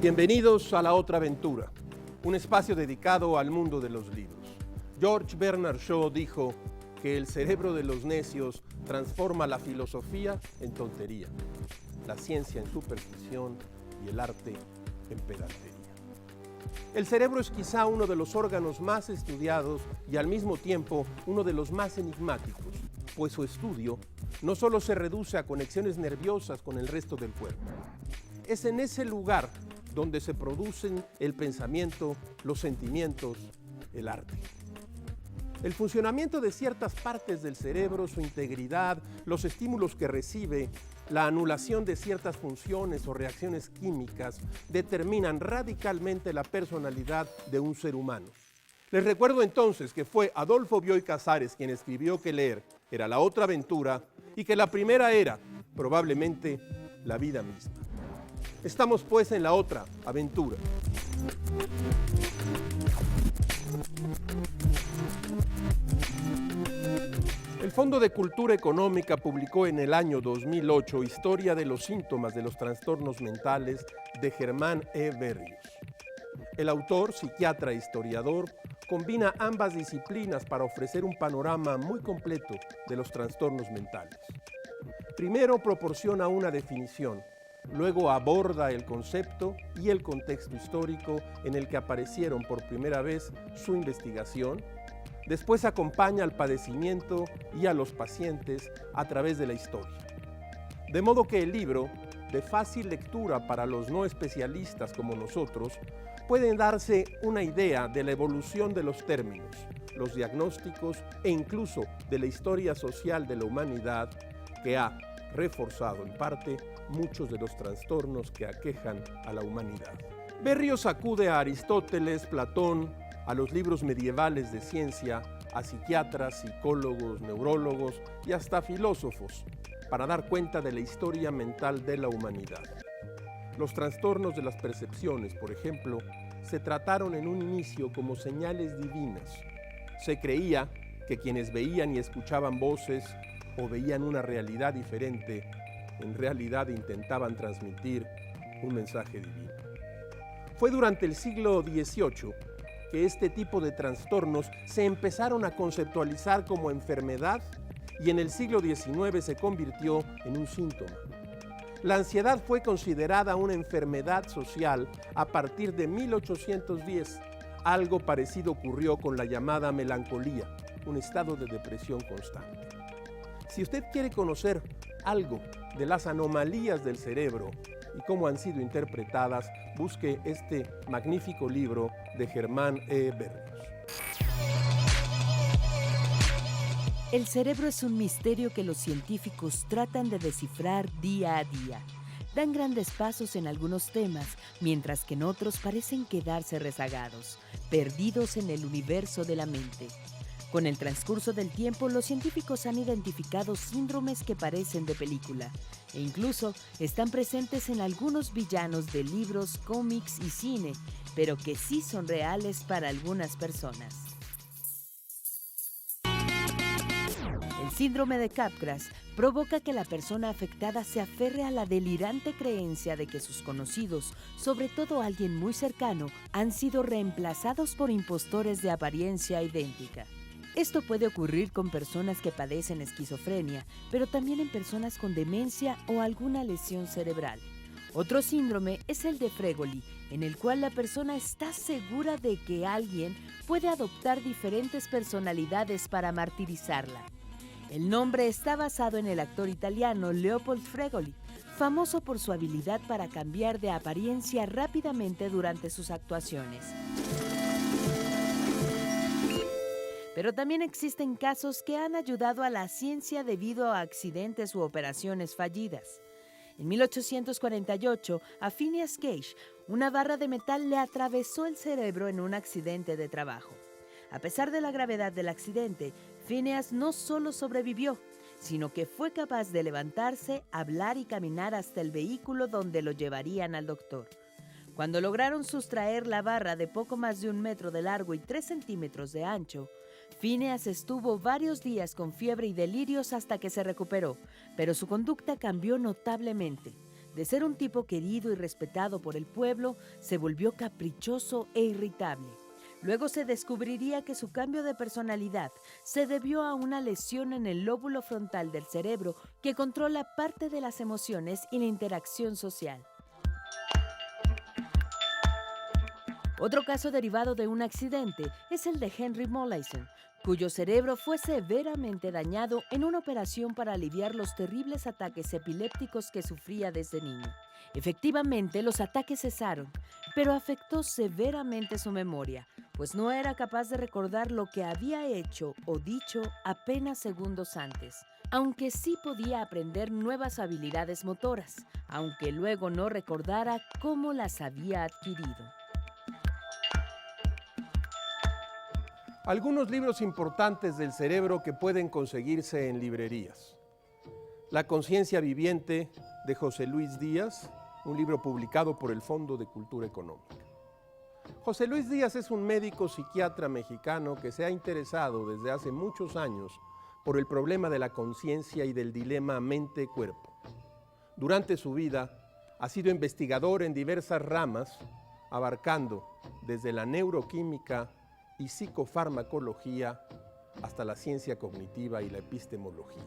Bienvenidos a La Otra Aventura, un espacio dedicado al mundo de los libros. George Bernard Shaw dijo que el cerebro de los necios transforma la filosofía en tontería, la ciencia en superstición y el arte en pedantería. El cerebro es quizá uno de los órganos más estudiados y al mismo tiempo uno de los más enigmáticos, pues su estudio no solo se reduce a conexiones nerviosas con el resto del cuerpo. Es en ese lugar donde se producen el pensamiento, los sentimientos, el arte. El funcionamiento de ciertas partes del cerebro, su integridad, los estímulos que recibe, la anulación de ciertas funciones o reacciones químicas determinan radicalmente la personalidad de un ser humano. Les recuerdo entonces que fue Adolfo Bioy Casares quien escribió que leer era la otra aventura y que la primera era, probablemente, la vida misma. Estamos pues en la otra aventura. El Fondo de Cultura Económica publicó en el año 2008 Historia de los síntomas de los trastornos mentales de Germán E. Berrios. El autor, psiquiatra e historiador, combina ambas disciplinas para ofrecer un panorama muy completo de los trastornos mentales. Primero proporciona una definición, luego aborda el concepto y el contexto histórico en el que aparecieron por primera vez su investigación. Después acompaña al padecimiento y a los pacientes a través de la historia. De modo que el libro, de fácil lectura para los no especialistas como nosotros, puede darse una idea de la evolución de los términos, los diagnósticos e incluso de la historia social de la humanidad que ha reforzado en parte muchos de los trastornos que aquejan a la humanidad. Berrios acude a Aristóteles, Platón, a los libros medievales de ciencia, a psiquiatras, psicólogos, neurólogos y hasta filósofos para dar cuenta de la historia mental de la humanidad. Los trastornos de las percepciones, por ejemplo, se trataron en un inicio como señales divinas. Se creía que quienes veían y escuchaban voces o veían una realidad diferente, en realidad intentaban transmitir un mensaje divino. Fue durante el siglo XVIII que este tipo de trastornos se empezaron a conceptualizar como enfermedad y en el siglo XIX se convirtió en un síntoma. La ansiedad fue considerada una enfermedad social a partir de 1810. Algo parecido ocurrió con la llamada melancolía, un estado de depresión constante. Si usted quiere conocer algo de las anomalías del cerebro y cómo han sido interpretadas, busque este magnífico libro de Germán E. Berrios. El cerebro es un misterio que los científicos tratan de descifrar día a día. Dan grandes pasos en algunos temas, mientras que en otros parecen quedarse rezagados, perdidos en el universo de la mente. Con el transcurso del tiempo, los científicos han identificado síndromes que parecen de película e incluso están presentes en algunos villanos de libros, cómics y cine, pero que sí son reales para algunas personas. El síndrome de Capgras provoca que la persona afectada se aferre a la delirante creencia de que sus conocidos, sobre todo alguien muy cercano, han sido reemplazados por impostores de apariencia idéntica. Esto puede ocurrir con personas que padecen esquizofrenia, pero también en personas con demencia o alguna lesión cerebral. Otro síndrome es el de Fregoli, en el cual la persona está segura de que alguien puede adoptar diferentes personalidades para martirizarla. El nombre está basado en el actor italiano Leopold Fregoli, famoso por su habilidad para cambiar de apariencia rápidamente durante sus actuaciones. Pero también existen casos que han ayudado a la ciencia debido a accidentes u operaciones fallidas. En 1848, a Phineas Gage, una barra de metal le atravesó el cerebro en un accidente de trabajo. A pesar de la gravedad del accidente, Phineas no solo sobrevivió, sino que fue capaz de levantarse, hablar y caminar hasta el vehículo donde lo llevarían al doctor. Cuando lograron sustraer la barra de poco más de 1 metro de largo y 3 centímetros de ancho, Phineas estuvo varios días con fiebre y delirios hasta que se recuperó, pero su conducta cambió notablemente. De ser un tipo querido y respetado por el pueblo, se volvió caprichoso e irritable. Luego se descubriría que su cambio de personalidad se debió a una lesión en el lóbulo frontal del cerebro que controla parte de las emociones y la interacción social. Otro caso derivado de un accidente es el de Henry Molaison, cuyo cerebro fue severamente dañado en una operación para aliviar los terribles ataques epilépticos que sufría desde niño. Efectivamente, los ataques cesaron, pero afectó severamente su memoria, pues no era capaz de recordar lo que había hecho o dicho apenas segundos antes, aunque sí podía aprender nuevas habilidades motoras, aunque luego no recordara cómo las había adquirido. Algunos libros importantes del cerebro que pueden conseguirse en librerías. La conciencia viviente de José Luis Díaz, un libro publicado por el Fondo de Cultura Económica. José Luis Díaz es un médico psiquiatra mexicano que se ha interesado desde hace muchos años por el problema de la conciencia y del dilema mente-cuerpo. Durante su vida ha sido investigador en diversas ramas, abarcando desde la neuroquímica y psicofarmacología hasta la ciencia cognitiva y la epistemología.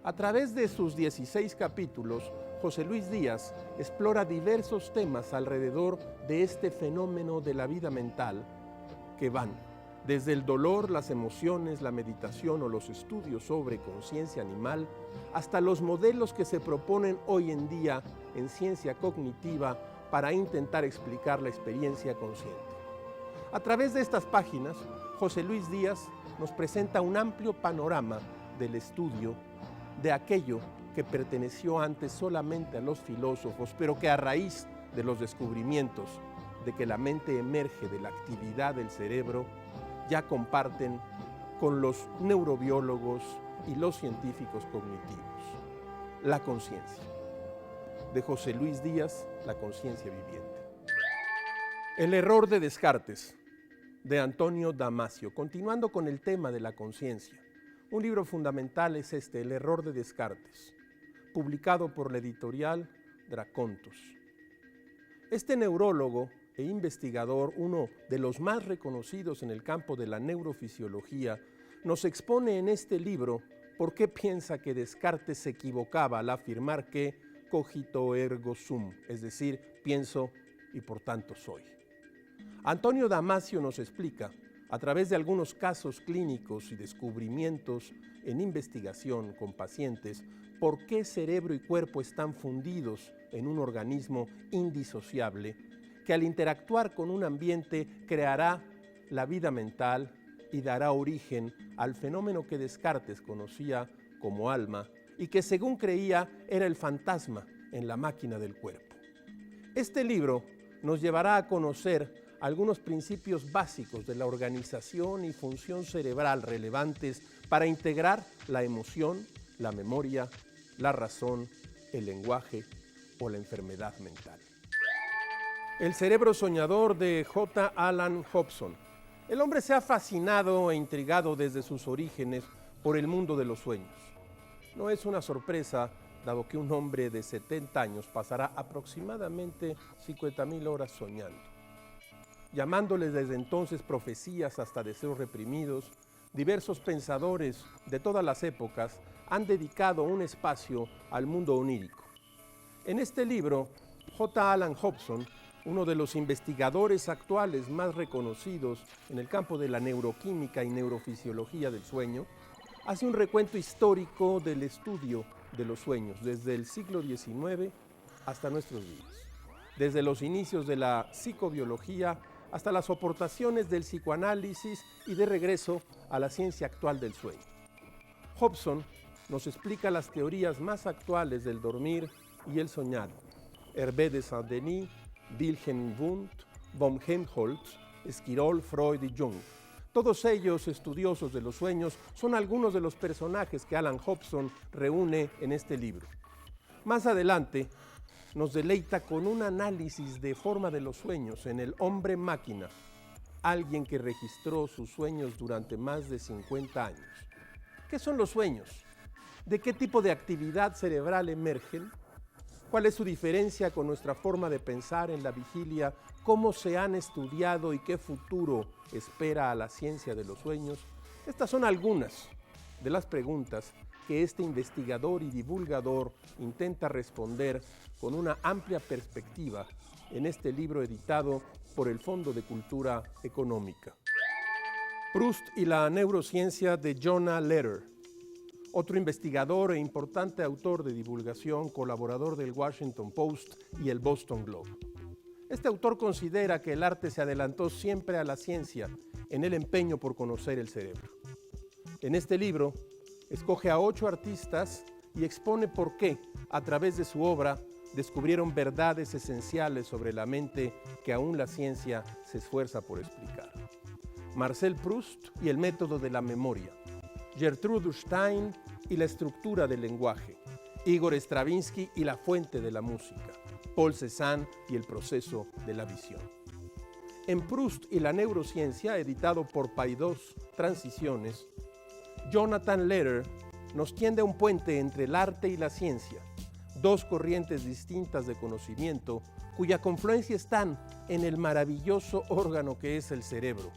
A través de sus 16 capítulos, José Luis Díaz explora diversos temas alrededor de este fenómeno de la vida mental que van desde el dolor, las emociones, la meditación o los estudios sobre conciencia animal, hasta los modelos que se proponen hoy en día en ciencia cognitiva para intentar explicar la experiencia consciente. A través de estas páginas, José Luis Díaz nos presenta un amplio panorama del estudio de aquello que perteneció antes solamente a los filósofos, pero que a raíz de los descubrimientos de que la mente emerge de la actividad del cerebro, ya comparten con los neurobiólogos y los científicos cognitivos. La conciencia. De José Luis Díaz, La conciencia viviente. El error de Descartes, de Antonio Damasio. Continuando con el tema de la conciencia, un libro fundamental es este, El error de Descartes, publicado por la editorial Dracontos. Este neurólogo e investigador, uno de los más reconocidos en el campo de la neurofisiología, nos expone en este libro por qué piensa que Descartes se equivocaba al afirmar que cogito ergo sum, es decir, pienso y por tanto soy. Antonio Damasio nos explica, a través de algunos casos clínicos y descubrimientos en investigación con pacientes, por qué cerebro y cuerpo están fundidos en un organismo indisociable que al interactuar con un ambiente creará la vida mental y dará origen al fenómeno que Descartes conocía como alma y que según creía era el fantasma en la máquina del cuerpo. Este libro nos llevará a conocer algunos principios básicos de la organización y función cerebral relevantes para integrar la emoción, la memoria, la razón, el lenguaje o la enfermedad mental. El cerebro soñador de J. Allan Hobson. El hombre se ha fascinado e intrigado desde sus orígenes por el mundo de los sueños. No es una sorpresa, dado que un hombre de 70 años pasará aproximadamente 50,000 horas soñando. Llamándoles desde entonces profecías hasta deseos reprimidos, diversos pensadores de todas las épocas han dedicado un espacio al mundo onírico. En este libro, J. Allan Hobson, uno de los investigadores actuales más reconocidos en el campo de la neuroquímica y neurofisiología del sueño, hace un recuento histórico del estudio de los sueños desde el siglo XIX hasta nuestros días, desde los inicios de la psicobiología hasta las aportaciones del psicoanálisis y de regreso a la ciencia actual del sueño. Hobson nos explica las teorías más actuales del dormir y el soñado. Hervé de Saint-Denis, Wilhelm Wundt, von Helmholtz, Esquirol, Freud y Jung. Todos ellos, estudiosos de los sueños, son algunos de los personajes que Allan Hobson reúne en este libro. Más adelante, nos deleita con un análisis de forma de los sueños en El hombre máquina, alguien que registró sus sueños durante más de 50 años. ¿Qué son los sueños? ¿De qué tipo de actividad cerebral emergen? ¿Cuál es su diferencia con nuestra forma de pensar en la vigilia? ¿Cómo se han estudiado y qué futuro espera a la ciencia de los sueños? Estas son algunas de las preguntas que este investigador y divulgador intenta responder con una amplia perspectiva en este libro editado por el Fondo de Cultura Económica. Proust y la neurociencia de Jonah Lehrer, otro investigador e importante autor de divulgación, colaborador del Washington Post y el Boston Globe. Este autor considera que el arte se adelantó siempre a la ciencia en el empeño por conocer el cerebro. En este libro, escoge a 8 artistas y expone por qué, a través de su obra, descubrieron verdades esenciales sobre la mente que aún la ciencia se esfuerza por explicar. Marcel Proust y el método de la memoria, Gertrude Stein y la estructura del lenguaje, Igor Stravinsky y la fuente de la música, Paul Cézanne y el proceso de la visión. En Proust y la neurociencia, editado por Paidós Transiciones, Jonathan Lehrer nos tiende un puente entre el arte y la ciencia, dos corrientes distintas de conocimiento cuya confluencia están en el maravilloso órgano que es el cerebro.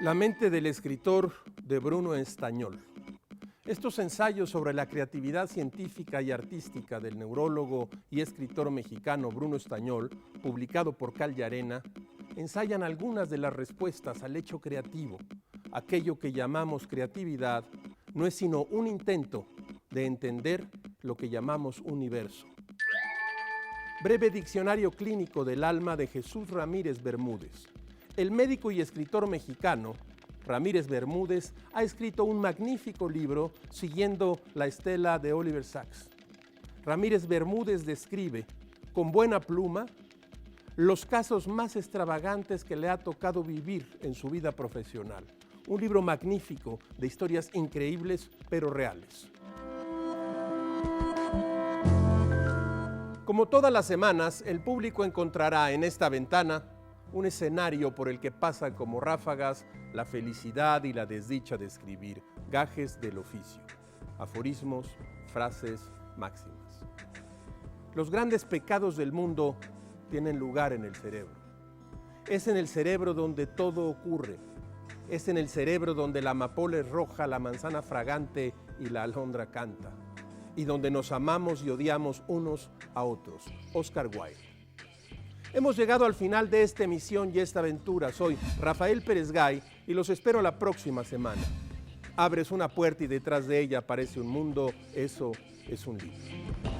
La mente del escritor de Bruno Estañol. Estos ensayos sobre la creatividad científica y artística del neurólogo y escritor mexicano Bruno Estañol, publicado por Cal y Arena, ensayan algunas de las respuestas al hecho creativo. Aquello que llamamos creatividad no es sino un intento de entender lo que llamamos universo. Breve diccionario clínico del alma de Jesús Ramírez Bermúdez. El médico y escritor mexicano Ramírez Bermúdez ha escrito un magnífico libro siguiendo la estela de Oliver Sacks. Ramírez Bermúdez describe, con buena pluma, los casos más extravagantes que le ha tocado vivir en su vida profesional. Un libro magnífico de historias increíbles pero reales. Como todas las semanas, el público encontrará en esta ventana un escenario por el que pasan como ráfagas la felicidad y la desdicha de escribir, gajes del oficio, aforismos, frases, máximas. Los grandes pecados del mundo tienen lugar en el cerebro. Es en el cerebro donde todo ocurre. Es en el cerebro donde la amapola es roja, la manzana fragante y la alondra canta. Y donde nos amamos y odiamos unos a otros. Oscar Wilde. Hemos llegado al final de esta emisión y esta aventura. Soy Rafael Pérez Gay y los espero la próxima semana. Abres una puerta y detrás de ella aparece un mundo. Eso es un libro.